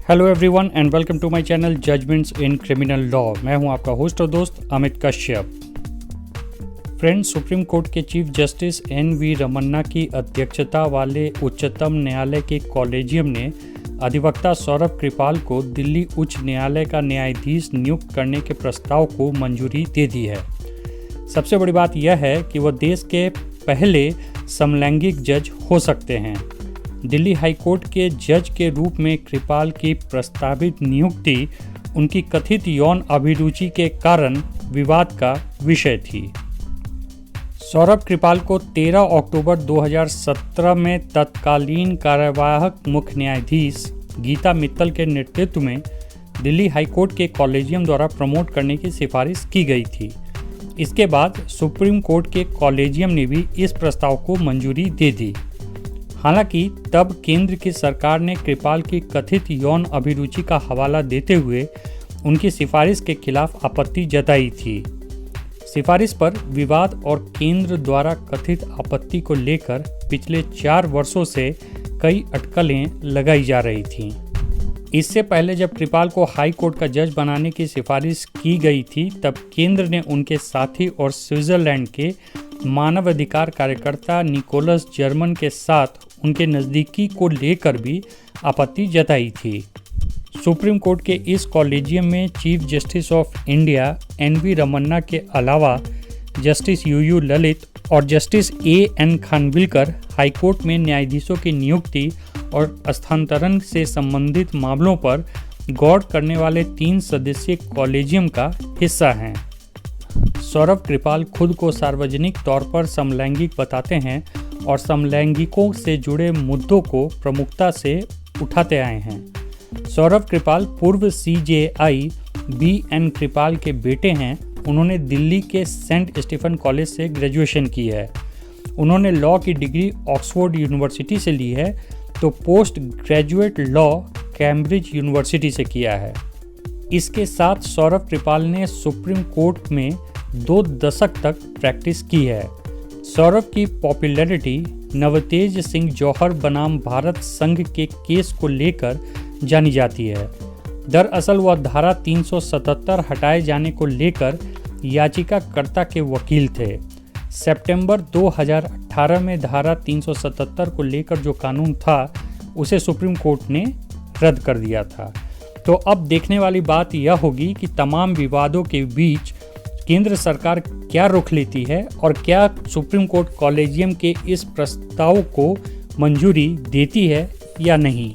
Hello everyone and welcome to my channel judgments in criminal law. मैं हूं आपका host और दोस्त Amit Kashyap. Friends, supreme court के चीफ जस्टिस एन.वी. रमन्ना की अध्यक्षता वाले उच्चतम न्यायालय के कॉलेजियम ने अधिवक्ता सौरभ कृपाल को दिल्ली उच्च न्यायालय का न्यायाधीश नियुक्त करने के प्रस्ताव को मंजूरी दे दी है। सबसे बड़ी बात यह है कि वह देश के पहले समलैंगिक जज हो सकते हैं। दिल्ली हाईकोर्ट के जज के रूप में कृपाल की प्रस्तावित नियुक्ति उनकी कथित यौन अभिरुचि के कारण विवाद का विषय थी। सौरभ कृपाल को 13 अक्टूबर 2017 में तत्कालीन कार्यवाहक मुख्य न्यायाधीश गीता मित्तल के नेतृत्व में दिल्ली हाईकोर्ट के कॉलेजियम द्वारा प्रमोट करने की सिफारिश की गई थी। इसके बाद सुप्रीम कोर्ट के कॉलेजियम ने भी इस प्रस्ताव को मंजूरी दे दी। हालांकि तब केंद्र की सरकार ने कृपाल की कथित यौन अभिरुचि का हवाला देते हुए उनकी सिफारिश के खिलाफ आपत्ति जताई थी। सिफारिश पर विवाद और केंद्र द्वारा कथित आपत्ति को लेकर पिछले 4 वर्षों से कई अटकलें लगाई जा रही थीं। इससे पहले जब कृपाल को हाई कोर्ट का जज बनाने की सिफारिश की गई थी, तब केंद्र ने उनके साथी और स्विट्जरलैंड के मानवाधिकार कार्यकर्ता निकोलस जर्मन के साथ उनके नज़दीकी को लेकर भी आपत्ति जताई थी। सुप्रीम कोर्ट के इस कॉलेजियम में chief justice of India N V. Ramana के अलावा जस्टिस यू ललित और जस्टिस ए.एन. खानविलकर हाईकोर्ट में न्यायाधीशों की नियुक्ति और स्थानांतरण से संबंधित मामलों पर गौर करने वाले 3 सदस्यीय कॉलेजियम का हिस्सा हैं। सौरभ कृपाल खुद को सार्वजनिक तौर पर समलैंगिक बताते हैं और समलैंगिकों से जुड़े मुद्दों को प्रमुखता से उठाते आए हैं। सौरभ कृपाल पूर्व सीजेआई बी.एन. कृपाल के बेटे हैं। उन्होंने दिल्ली के सेंट स्टीफन कॉलेज से ग्रेजुएशन की है। उन्होंने लॉ की डिग्री ऑक्सफोर्ड यूनिवर्सिटी से ली है, तो post graduate law Cambridge university से किया है। इसके साथ सौरभ कृपाल ने सुप्रीम कोर्ट में 2 दशक तक प्रैक्टिस की है। सौरभ की पॉपुलैरिटी नवतेज सिंह जौहर बनाम भारत संघ के केस को लेकर जानी जाती है। दरअसल वह धारा 377 हटाए जाने को लेकर याचिकाकर्ता के वकील थे। सितंबर 2018 में धारा 377 को लेकर जो कानून था उसे सुप्रीम कोर्ट ने रद्द कर दिया था। तो अब देखने वाली बात यह होगी कि तमाम विवादों के बीच केंद्र सरकार क्या रुख लेती है और क्या सुप्रीम कोर्ट कॉलेजियम के इस प्रस्ताव को मंजूरी देती है या नहीं।